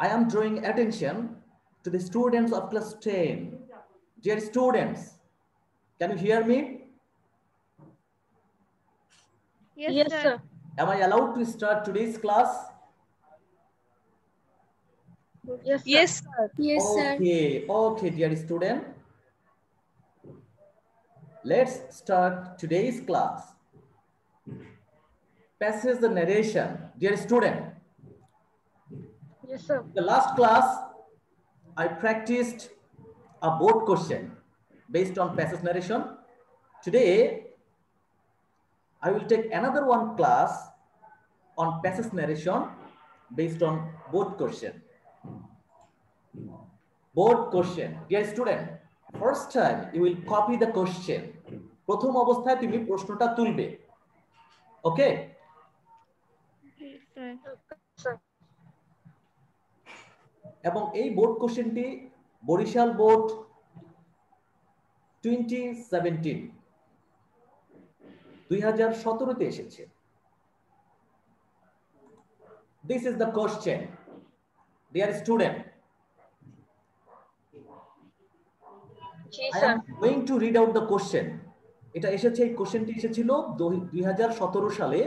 I am drawing attention to the students of class 10. Dear students, can you hear me? Yes, sir. Am I allowed to start today's class? Yes, sir. Yes, sir. Okay, dear student. Let's start today's class. Passage the narration. Dear student, Yes, sir. the last class, I practiced a board question based on passage narration. Today, I will take another one class on passage narration based on board question. Board question. Dear student, first time you will copy the question. প্রথম অবস্থায় তুমি প্রশ্নটা তুলবে। ওকে? এবং এই board কোশ্চেনটি Barishal board 2017 তে এসেছে। This is the question. Dear student, I am going to read out the question. এটা এসেছে, এই কোশ্চেনটি এসেছিল 2017 সালে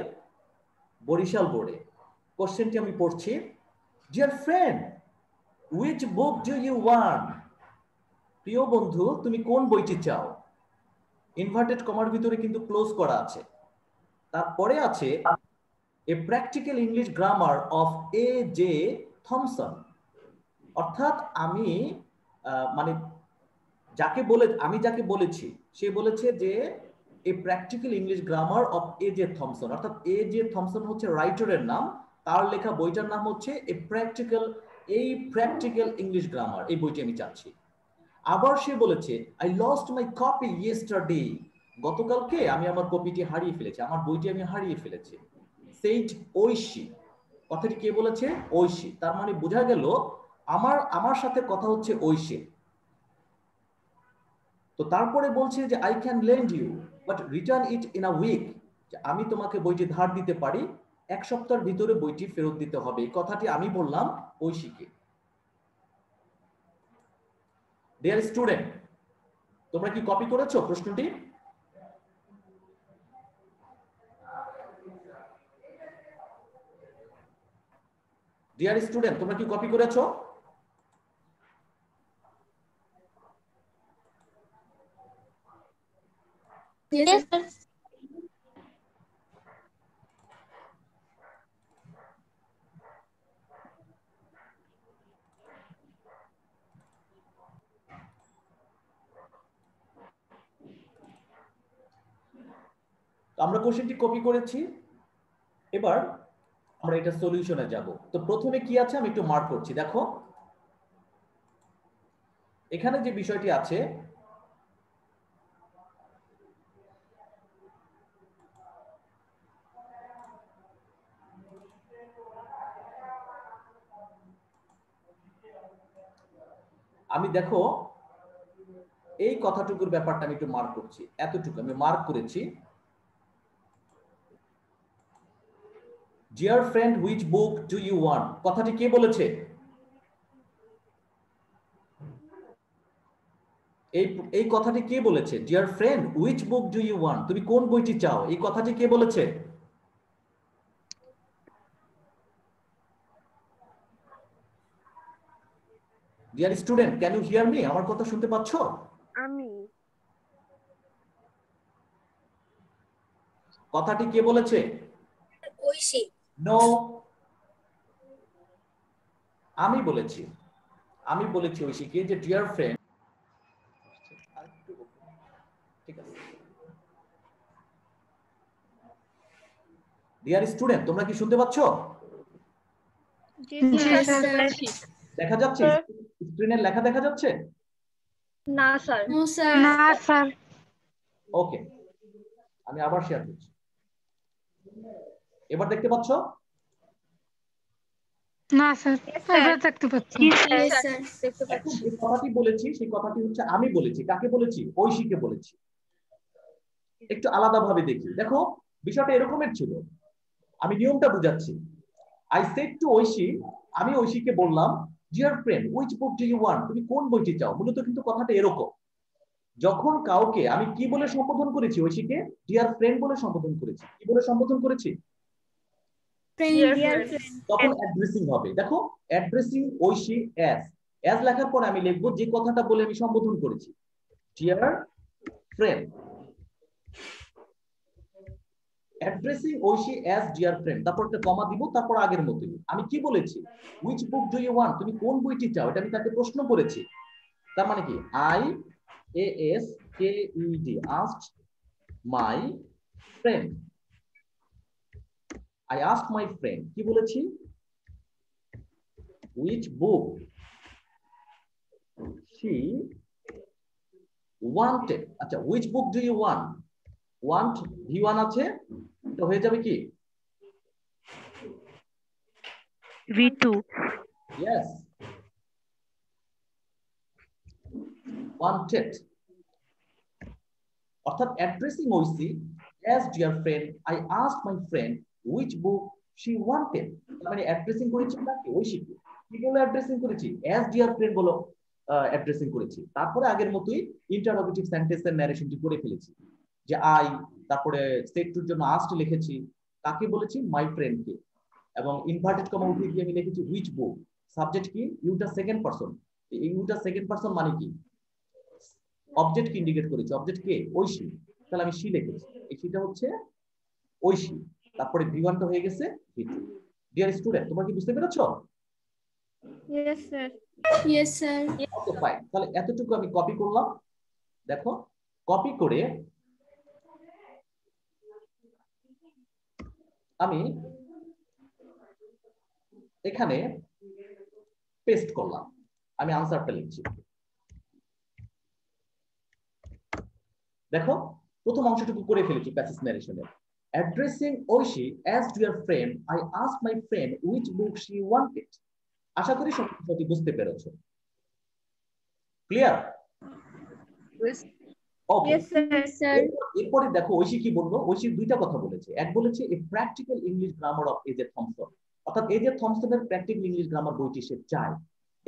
বরিশাল বোর্ডে। কোশ্চেনটি আমি পড়ছি। Dear friend, which book do you want? প্রিয় বন্ধু, তুমি কোন বইটি চাও? ইনভার্টেড কমার ভিতরে কিন্তু ক্লোজ করা আছে। তারপরে আছে এ practical English grammar of A.J. Thomson. অর্থাৎ আমি যাকে বলেছি সে বলেছে যে এ practical English grammar of A.J. Thomson, অর্থাৎ A.J. থমসন হচ্ছে রাইটারের নাম, তার লেখা বইটার নাম হচ্ছে এ প্র্যাকটিক্যাল ইংলিশ গ্রামার। এই বইটি আমি চাচ্ছি। আবার সে বলেছে I lost my copy yesterday, গতকালকে আমি আমার কপিটি হারিয়ে ফেলেছি, আমার বইটি আমি হারিয়ে ফেলেছি। সেইড ঐশী, কথাটি কে বলেছে? ঐশী। তার মানে বোঝা গেল আমার সাথে কথা হচ্ছে ঐশী। তো তারপরে বলছে যে I can lend you but return it in a week, আমি তোমাকে বইটি ধার দিতে পারি, এক সপ্তাহের ভিতরে বইটি ফেরত দিতে হবে। এই কথাটি আমি বললাম ঐশীকে। ডিয়ার স্টুডেন্ট, তোমরা কি কপি করেছো প্রশ্নটি? ডিয়ার স্টুডেন্ট, তোমরা কি কপি করেছো? Yes, sir. আমরা কোশ্চেনটি কপি করেছি, এবার আমরা এটা সলিউশনে যাব। তো প্রথমে কি আছে আমি একটু মার্ক করছি। দেখো এখানে যে বিষয়টি আছে, আমি দেখো এই কথাটুকুর ব্যাপারটা আমি একটু মার্ক করছি, এতটুকু আমি মার্ক করেছি। Dear friend, which book do you want, কথাটি কে বলেছে? এই কথাটি কে বলেছে? Dear friend, which book do you want, তুমি কোন বইটি চাও, এই কথাটি কে বলেছে? Dear student, can you hear me? আমার কথা শুনতে পাচ্ছ? আমি। কথাটি কে বলেছে? ঐশী। নো, আমি বলেছি ঐশীকে যে ডিয়ার ফ্রেন্ড। ঠিক আছে, ডিয়ার স্টুডেন্ট, তোমরা কি শুনতে পাচ্ছ? Yes, sir. দেখা যাচ্ছে? স্ক্রিনের লেখা দেখা যাচ্ছে? না স্যার। No, sir. না স্যার। ওকে, আমি আবার শেয়ার করছি। এবার দেখতে পাচ্ছ? না স্যার, এবার দেখতে পাচ্ছি। Yes, sir. দেখতে এখন পাচ্ছি। যে কথাটি বলেছি সেই কথাটি হচ্ছে আমি বলেছি। কাকে বলেছি? ঐশীকে বলেছি। একটু আলাদাভাবে দেখি। দেখো বিষয়টা এরকমের ছিল, আমি নিয়মটা বুঝাচ্ছি। I said to ঐশী, আমি ঐশীকে বললাম dear friend which book do you want, তুমি কোন বইটি চাও। মূলত কিন্তু কথাটা এরকম, যখন কাউকে আমি কি বলে সম্বোধন করেছি, ঐশীকে ডিয়ার ফ্রেন্ড বলে সম্বোধন করেছি। কি বলে সম্বোধন করেছি? তখন অ্যাড্রেসিং হবে। দেখো অ্যাড্রেসিং ঐশী অ্যাজ, অ্যাজ লেখার পর আমি লিখবো যে কথাটা বলে আমি সম্বোধন করেছি, dear friend. Addressing Oishi as dear friend, তারপর একটা কমা দিব, তারপর আগের মতই আমি কি বলেছি, which book do you want, তুমি কোন বইটি চাও, এটা আমি তাকে প্রশ্ন করেছি। তার মানে কি I A S K E D asked my friend, I asked my friend, কি বলেছি, which book she wanted। আচ্ছা which book do you want, want v1 আছে, তো হয়ে যাবে কি V2 yes wanted, অর্থাৎ অ্যাড্রেসিং Oishi as dear friend I asked my friend which book she wanted। মানে অ্যাড্রেসিং করেছি নাকি ঐশীকে, কি বলে অ্যাড্রেসিং করেছি, as dear friend বলো অ্যাড্রেসিং করেছি। তারপরে আগের মতোই ইন্টারোগেটিভ সেন্টেন্সের ন্যারেশনটি করে ফেলেছি, যে আই, তারপরে সেট টুর জন্য আস্ট লিখেছি, কাকে বলেছি, মাই ফ্রেন্ডকে, এবং ইনভার্টেড কমা উঠিয়ে দিয়ে আমি লিখেছি হুইচ বুক, সাবজেক্ট কি ইউটা সেকেন্ড পারসন, এই ইউটা সেকেন্ড পারসন মানে কি অবজেক্ট কি ইন্ডিকেট করেছি, অবজেক্ট কে ঐশী, তাহলে আমি শি লিখেছি, এই শিটা হচ্ছে ঐশী, তারপরে v1 টা হয়ে গেছে v2। ডিয়ার স্টুডেন্ট তোমরা কি বুঝতে পেরেছো? Yes, sir. Yes, sir. Okay fine, তাহলে এতটুকু আমি কপি করলাম। দেখো কপি করে আমি এখানে পেস্ট করলাম, আমি আনসারটা লিখছি। দেখো প্রথম অংশটুকু করে ফেলেছি প্যাসেজ ন্যারেশনের, addressing Oishi as dear friend I asked my friend which book she wanted. আশা করি সবকিছু বুঝতে পেরেছো, ক্লিয়ার? Yes, sir. এরপরে দেখো ঐশী কি বলবো, ঐশী দুইটা কথা বলেছে, এক বলেছে a practical English grammar of AJ Thomson, অর্থাৎ এজে থমসনের প্র্যাকটিক্যাল ইংলিশ গ্রামার বইটি সে চায়,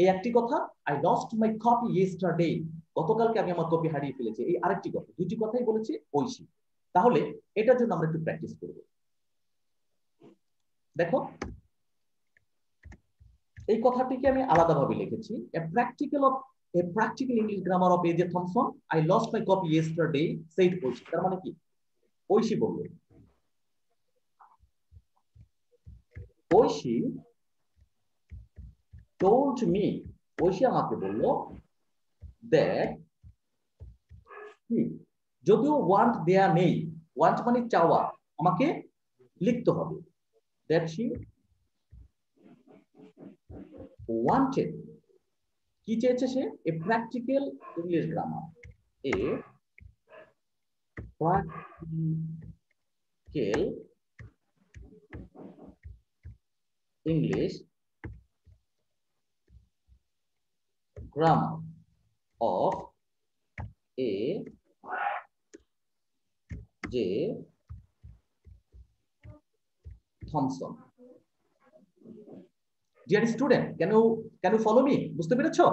এই একটি কথা। I lost my copy yesterday, গতকালকে আমি আমার কপি হারিয়ে ফেলেছি, এই আরেকটি কথা, দুটি কথাই বলেছে ঐশী। তাহলে এটার জন্য আমরা একটু প্র্যাকটিস করব। দেখো এই কথাটিকে আমি আলাদাভাবে লিখেছি, a practical English grammar of A.J. Thompson. I lost my copy yesterday, said Oishi. তার মানে কি ঐশী বলল, ঐশী told me, ঐশী আমাকে বলল that যদিও want দেয়া নেই, want মানে চাওয়া, আমাকে লিখতে হবে, that she wanted, কি চেয়েছে সে, a practical English grammar, a practical English grammar of A J Thomson. Dear student, can you follow me, বুঝতে পেরেছো?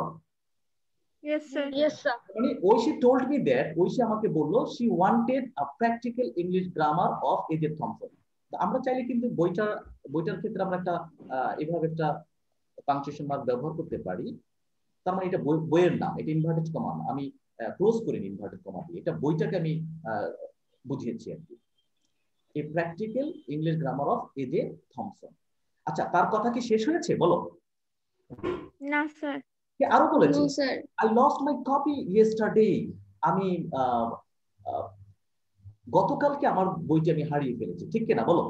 Yes, sir. Yes, sir. মানে Oishi told me that, Oishi আমাকে বলল she wanted a practical English grammar of A.J. Thompson। আমরা চাইলে কিন্তু বইটার ক্ষেত্রে আমরা একটা এভাবে একটা পাংচুয়েশন মার্ক ব্যবহার করতে পারি। তার মানে এটা বইয়ের নাম, এটা ইনভার্টেড কমা না, আমি ক্লোজ করিনি ইনভার্টেড কমা দিয়ে, এটা বইটাকে আমি বুঝিয়েছি আর কি, এ practical English grammar of A.J. Thompson। আচ্ছা তার কথা কি শেষ হয়েছে বলো? না স্যার। আরো বলেছে I lost my copy yesterday, আমি গতকালকে আমার বইটি আমি হারিয়ে ফেলেছি, ঠিক কিনা বলো?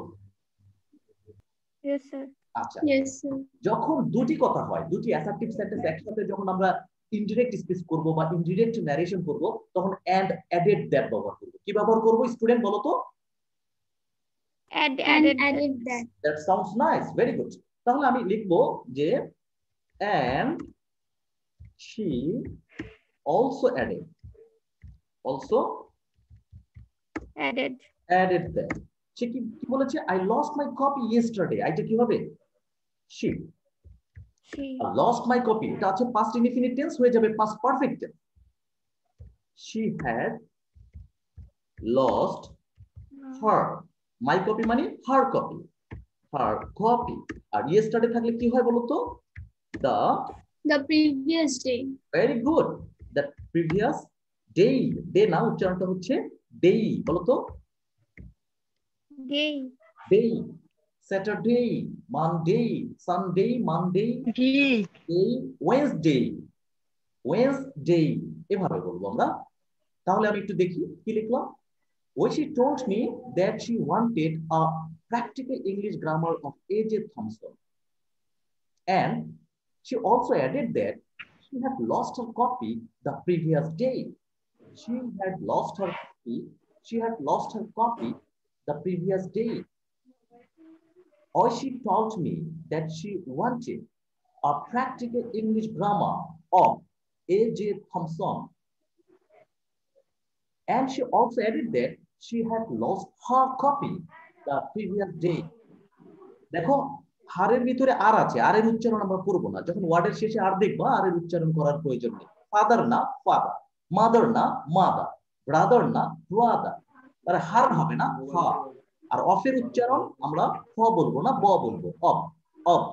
Yes, sir. আচ্ছা Yes, sir. যখন দুটি কথা হয়, দুটি অ্যাসার্টিভ সেন্টেন্স একসাথে যখন আমরা ইনডিরেক্ট স্পিচ করব বা ইনডিরেক্ট ন্যারেশন করব, তখন and added that ব্যবহার করব। কি ব্যবহার করব স্টুডেন্ট বলো তো? Added that. That sounds nice, very good। তাহলে আমি লিখব যে and she also added that, সে কি বলেছে, I lost my copy yesterday, এটা কি হবে she, She. Lost my copy, এটা আছে past indefinite tense, হয়ে যাবে past perfect tense. She had lost her. My copy মানে her copy. Her copy. আর yesterday থাকলে কি হয় বলো তো? The previous day. Very good. The previous day. Day না, উচ্চারণটা হচ্ছে day. বলো তো? Day. Day. Saturday, Monday, Sunday, Monday, day, Wednesday, Wednesday. এভাবে বলবো আমরা। তাহলে আমি একটু দেখি কি লিখলাম। When she told me that she wanted a practical English grammar of A.J. Thompson, and she also added that she had lost her copy the previous day. She had lost her copy. She had lost her copy the previous day. Or she told me that she wanted a practical English grammar of A.J. Thompson. And she also added that she had lost her copy the previous day. দেখো হারের ভিতরে আর আছে, আর এর উচ্চারণ আমরা করব না। যখন ওয়ার্ডের শেষে আর দেখবা আর এর উচ্চারণ করার প্রয়োজন নেই। ফাদার না ফাদার, মাদার না মাদার, ব্রাদার না ব্রাদার, তার হার হবে না ফা। আর অফের উচ্চারণ আমরা ফ বলবো না, ব বলবো, of of.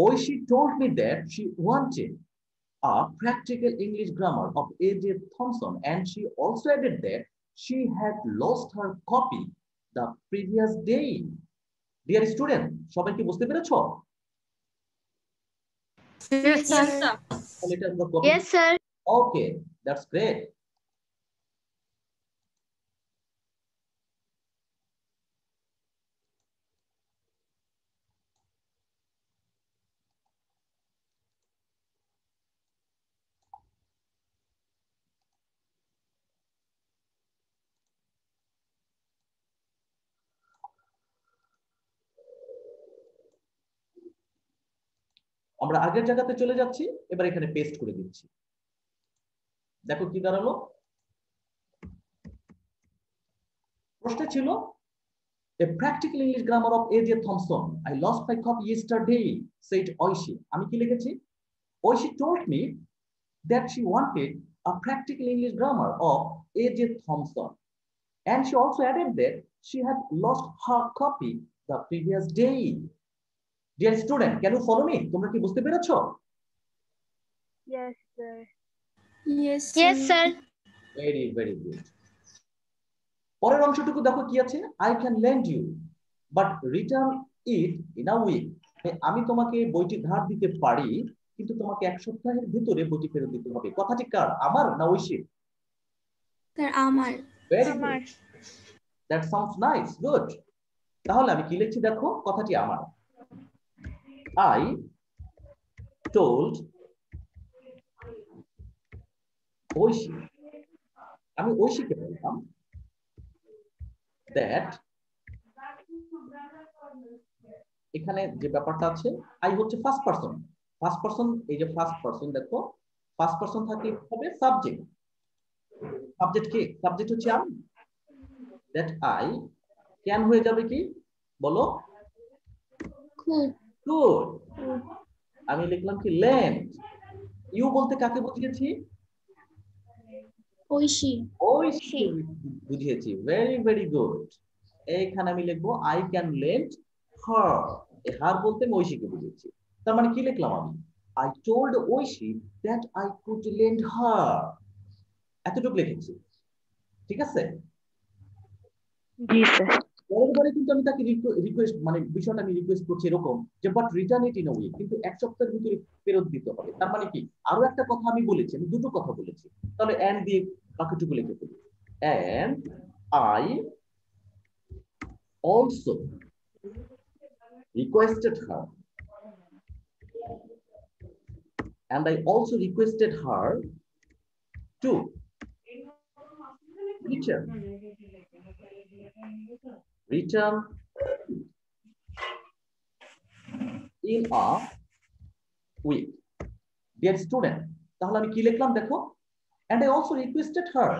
Oh, she told me that she wanted a practical English grammar of A.J. Thompson, and she also added that she had lost her copy the previous day. Dear student, সবাই কি বুঝতে পেরেছো? Yes, sir. Yes, sir. Okay, that's great. আমরা আগের জায়গাতে চলে যাচ্ছি, এবার এখানে পেস্ট করে দিচ্ছি। দেখো কি দাঁড়ালো। প্রশ্ন ছিল A practical English grammar of A.J. Thompson. I lost my copy yesterday, said Oishi. আমি কি লিখেছি? Oishi told me that she wanted a practical English grammar of A.J. Thompson. And she also added that she had lost her copy the previous day. Dear student, can you follow me? তোমরা কি বুঝতে পেরেছো? Yes, sir. Yes, sir. Yes, sir. Very, very good. পরের অংশটুকু দেখো কি আছে, I can lend you but return it in a week. আমি তোমাকে বইটি ধার দিতে পারি, কিন্তু তোমাকে এক সপ্তাহের ভিতরে বইটি ফেরত দিতে হবে। কথাটি কার, আমার না ঐশীর? স্যার আমার। Very good. That sounds nice. Good. তাহলে আমি কি লিখছি দেখো, কথাটি আমার। I told ঐশী, আমি ঐশীকে বললাম that, এখানে যে ব্যাপারটা আছে, আই হচ্ছে ফার্স্ট পারসন। ফার্স্ট পারসন, এই যে ফার্স্ট পারসন দেখো, ফার্স্ট পারসন থাকলে হবে সাবজেক্ট। সাবজেক্ট কি? সাবজেক্ট হচ্ছে আমি। that I ক্যান হয়ে যাবে কি বলো? Could. Could. আমি লিখলাম কি lend. ইউ বলতে কাকে বুঝিয়েছি? ঐশী। ঐশী বুঝিয়েছি। Very very good. এখানে আমি লিখবো I can lend her. এই হার বলতে আমি ঐশীকে বুঝিয়েছি। তার মানে কি লিখলাম আমি? I told Oishi that I could lend her. এতটুকু লিখেছি। ঠিক আছে? জি স্যার। পরেরবারে কিন্তু আমি তাকে রিকোয়েস্ট, মানে বিষয়টা আমি রিকোয়েস্ট করছি এরকম যে but return it in a week, কিন্তু এক সপ্তাহের ভিতরে ফেরত দিতে হবে। তার মানে কি, আরো একটা কথা আমি বলেছি, আমি দুটো কথা বলেছি। তাহলে এন্ড দিয়ে বাকিটুকু লিখে ফেলি। And I also requested her, and I also requested her to return in a week. Dear student, তাহলে আমি কি লিখলাম দেখো, and I also requested her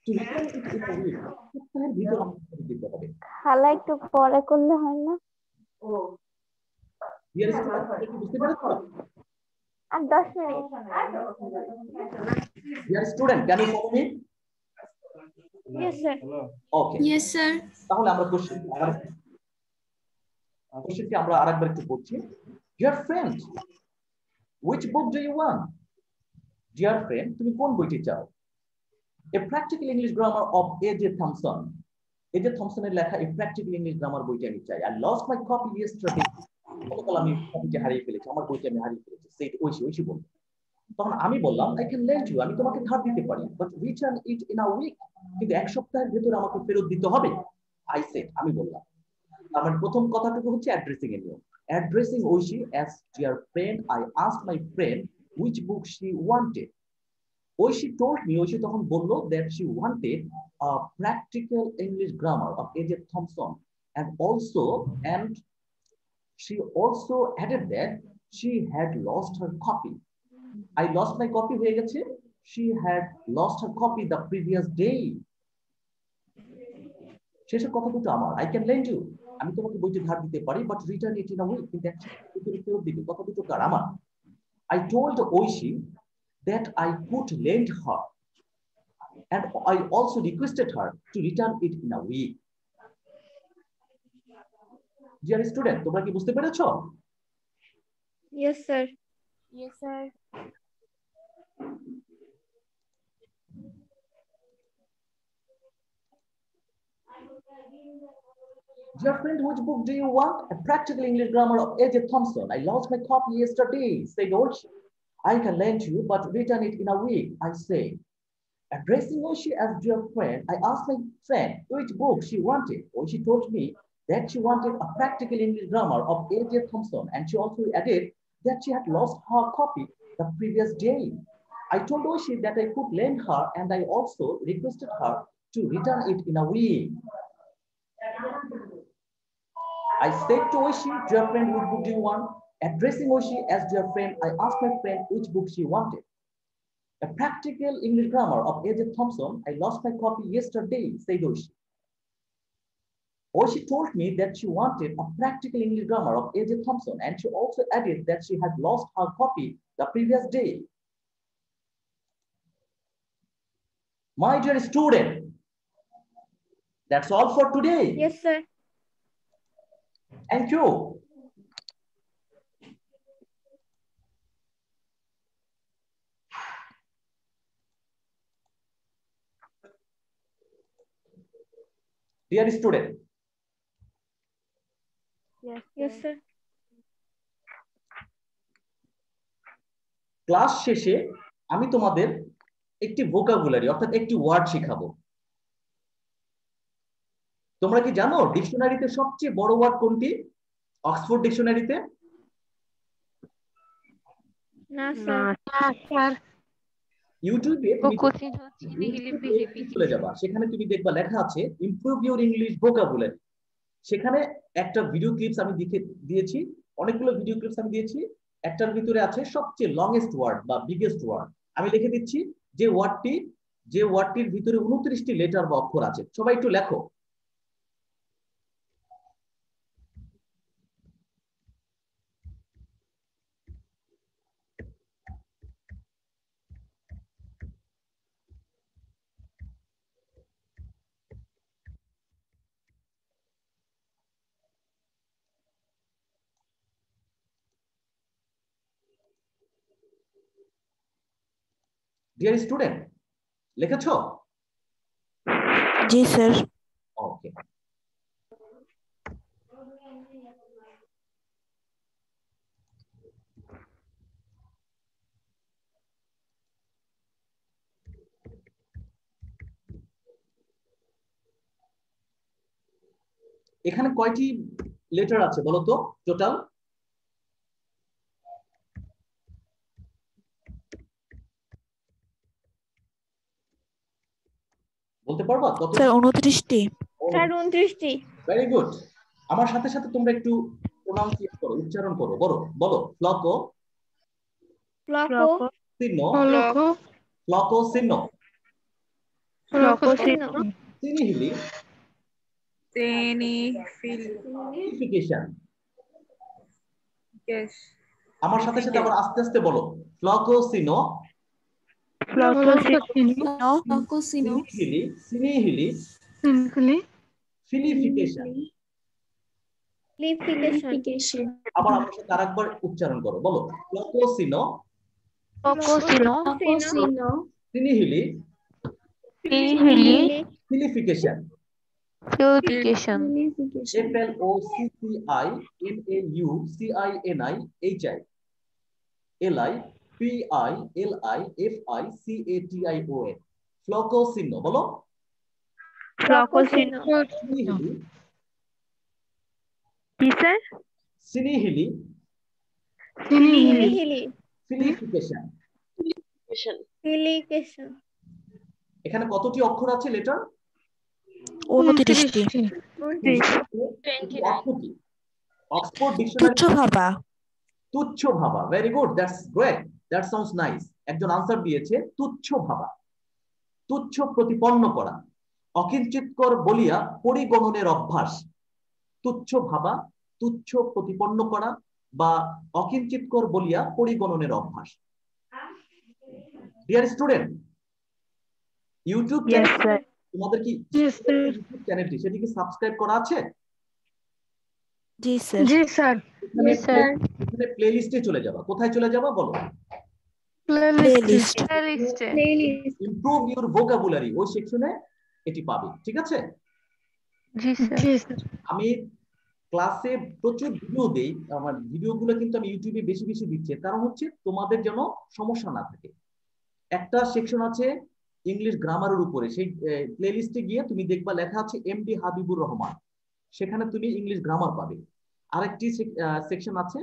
to return it in a week. সপ্তাহের ভিতরে আমাকে দিতে হবে। খালা একটু পরে করলে হয় না? Dear student, বুঝতে পেরেছো? আর 10 minute. Dear student, can you follow me? Yes, sir. Okay. Yes, sir. তাহলে আমরা কোশ্চেনটি আমরা আরেকবার একটু পড়ছি। Dear friend, which book do you want? Dear friend, তুমি কোন বইটি চাও? A practical English grammar of A.J. Thompson. A.J. Thompsonের লেখা A practical English grammar বইটি আমি চাই। I lost my copy yesterday. গতকাল আমি কপিটি হারিয়ে ফেলেছি, আমার বইটি আমি হারিয়ে ফেলেছি। Said ঐশী বলল। তখন আমি বললাম I can lend you, আমি তোমাকে ধার দিতে পারি, but return it in a week. কিন্তু এক সপ্তাহের ভেতরে আমাকে ফেরত দিতে হবে। I said, আমি বললাম। আমার প্রথম কথাটুকু হচ্ছে অ্যাড্রেসিং এর নিয়ম। Addressing Oishi as dear friend, I asked my friend which book she wanted. She told me, Oishi তখন বলল that she wanted a practical English grammar of A.J. Thompson, and she also added that she had lost her copy. I lost my copy হয়ে গেছে, she had lost her copy the previous day. শেষের কথা দুটো আমার, I can lend you, আমি তোমাকে বইটি ধার দিতে পারি, but return it in a week, কিন্তু এক সপ্তাহের ফেরত দিবে। কথা দুটো কার? আমার। I told Oishi that I could lend her, and I also requested her to return it in a week. Dear student, তোমরা কি বুঝতে পেরেছো? Yes, sir. Yes, sir. Dear friend, which book do you want? A practical English grammar of A.J. Thompson. I lost my copy yesterday, said Oishi. I can lend you, but return it in a week, I say. Addressing Oishi as dear friend, I asked my friend which book she wanted. She told me that she wanted a practical English grammar of A.J. Thompson, and she also added that she had lost her copy the previous day. I told Oishi that I could lend her, and I also requested her to return it in a week. I said to Oishi, dear friend, which book do you want? Addressing Oishi as dear friend, I asked my friend which book she wanted. A practical English grammar of A.J. Thompson. I lost my copy yesterday, said Oishi. She told me that she wanted a practical English grammar of A.J. Thompson, and she also added that she had lost her copy the previous day. My dear student, that's all for today. Yes, sir. Thank you. Dear student. Yes, yes, sir. Class শেষে আমি তোমাদের একটি vocabulary অর্থাৎ একটি word শেখাবো। তোমরা কি জানো ডিকশনারিতে সবচেয়ে বড় ওয়ার্ড কোনটি? অক্সফোর্ড ডিকশনারিতে? না স্যার। ইউটিউবে চলে যাবা, সেখানে তুমি দেখবা লেখা আছে ইমপ্রুভ ইউর ইংলিশ ভোকাবুলারি। সেখানে একটা ভিডিও ক্লিপস আমি দিয়েছি, অনেকগুলো ভিডিও ক্লিপস আমি দিয়েছি। একটার ভিতরে আছে সবচেয়ে লংগেস্ট ওয়ার্ড বা বিগেস্ট ওয়ার্ড। আমি লিখে দিচ্ছি যে ওয়ার্ডটির ভিতরে 29টি লেটার বা অক্ষর আছে। সবাই একটু লেখো। ডিয়ার স্টুডেন্ট, লিখেছো? জি স্যার। ওকে। এখানে কয়টি লেটার আছে বলো তো টোটাল? বলতে পারবা কত? স্যার 29টি। স্যার 29টি। Very good. আমার সাথে সাথে তোমরা একটু প্রনাউন্সিয়েট করো, উচ্চারণ করো। বলো ফ্লকো, ফ্লকো, সিনো, ফ্লকো, ফ্লকো সিনো, ফ্লকো সিনো, সিনিহিলি, সিনিফিকেশন, Yes. আমার সাথে সাথে আবার আস্তে আস্তে বলো। ফ্লকোসিনো, No. Flocosino. সিনিহিলি, সিনিহিলি, ফিলিফিকেশন। Lification. আবার আমার সাথে আরেকবার উচ্চারণ করো, বলো। ফ্লকোসিনো, Flocosino. সিনিহিলি, Fili. ফিলিফিকেশন। Purification. Purification. FLOCCINAUCIANIHILIFILIFICATION। ফ্লকোসিনো বলো। Flocosino. সিনিহিলি, Teacher. সিনিহিলি, Fili. ফিলিফিকেশন। Filication. এখানে কতটি অক্ষর আছে লেটার? 29টি। অর্থ কি? অক্সফোর্ড ডিকশনারি তুচ্ছ ভাবা। তুচ্ছ ভাবা। Very good, that's great, that sounds nice. একজন আনসার দিয়েছে তুচ্ছ ভাবা, তুচ্ছ প্রতিপন্ন করা, অকিঞ্চিতকর বলিয়া পরিগণনের অভ্যাস। তুচ্ছ ভাবা, তুচ্ছ প্রতিপন্ন করা বা অকিঞ্চিতকর বলিয়া পরিগণনের অভ্যাস। ডিয়ার স্টুডেন্ট, ইউটিউব তোমাদের কি ইউটিউব চ্যানেলটি সেটি কি সাবস্ক্রাইব করা আছে? জি স্যার। এখানে প্লেলিস্টে চলে যাবা। কোথায় চলে যাবা বলো? প্লেলিস্ট। ইমপ্রুভ ইউর ভোকাবুলারি, ওই সেকশনে এটি পাবে। ঠিক আছে? আমি ক্লাসে প্রচুর ভিডিও দেই, আমার ভিডিওগুলো কিন্তু আমি ইউটিউবে বেশি বেশি দিচ্ছি, কারণ হচ্ছে তোমাদের যেন সমস্যা না থাকে। একটা সেকশন আছে ইংলিশ গ্রামারের উপরে, সেই প্লেলিস্টে গিয়ে তুমি দেখবা লেখা আছে এমডি হাবিবুর রহমান, সেখানে তুমি ইংলিশ গ্রামার পাবে। আরেকটি সেকশন আছে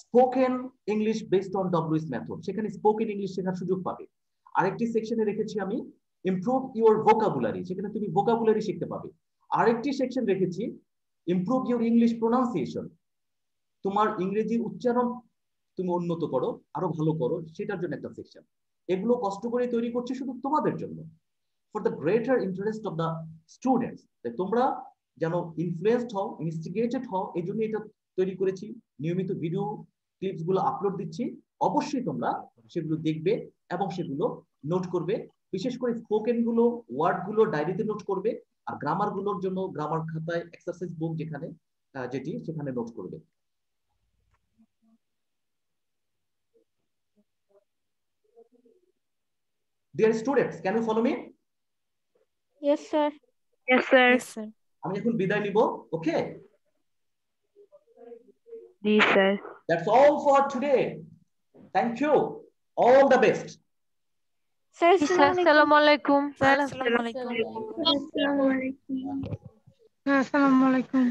spoken English based on WS method, সেখানে স্পোকেন ইংলিশ শেখার সুযোগ পাবে। আরেকটি সেকশনে রেখেছি আমি ইমপ্রুভ ইউর ভোকাবুলারি, সেখানে তুমি ভোকাবুলারি শিখতে পাবে। আরেকটি সেকশন রেখেছি ইমপ্রুভ ইউর ইংলিশ প্রোনাউন্সিয়েশন, তোমার ইংরেজি উচ্চারণ তুমি উন্নত করো, আরো ভালো করো, সেটার জন্য একটা সেকশন। এগুলো কষ্ট করে তৈরি করছি শুধু তোমাদের জন্য, for the greater interest of the students, তোমরা যেন ইনফ্লুয়েন্সড হও, ইনস্টিগেটেড হও, এই জন্য এটা তৈরি করেছি। নিয়মিত ভিডিও ক্লিপস গুলো আপলোড দিচ্ছি, অবশ্যই তোমরা সেগুলো দেখবে এবং সেগুলো নোট করবে। বিশেষ করে স্পোকেন গুলো, ওয়ার্ড গুলো ডায়েরিতে নোট করবে, আর গ্রামার গুলোর জন্য গ্রামার খাতায় এক্সারসাইজ বুক যেখানে যেটি সেখানে নোট করবে। Dear students, can you follow me? Yes, sir. Yes, sir. আমি এখন বিদায় নিব, ওকে? জি sir. That's all for today. Thank you. All the best. Sir, assalamu alaikum. Assalamu alaikum. Assalamu alaikum. Assalamu alaikum.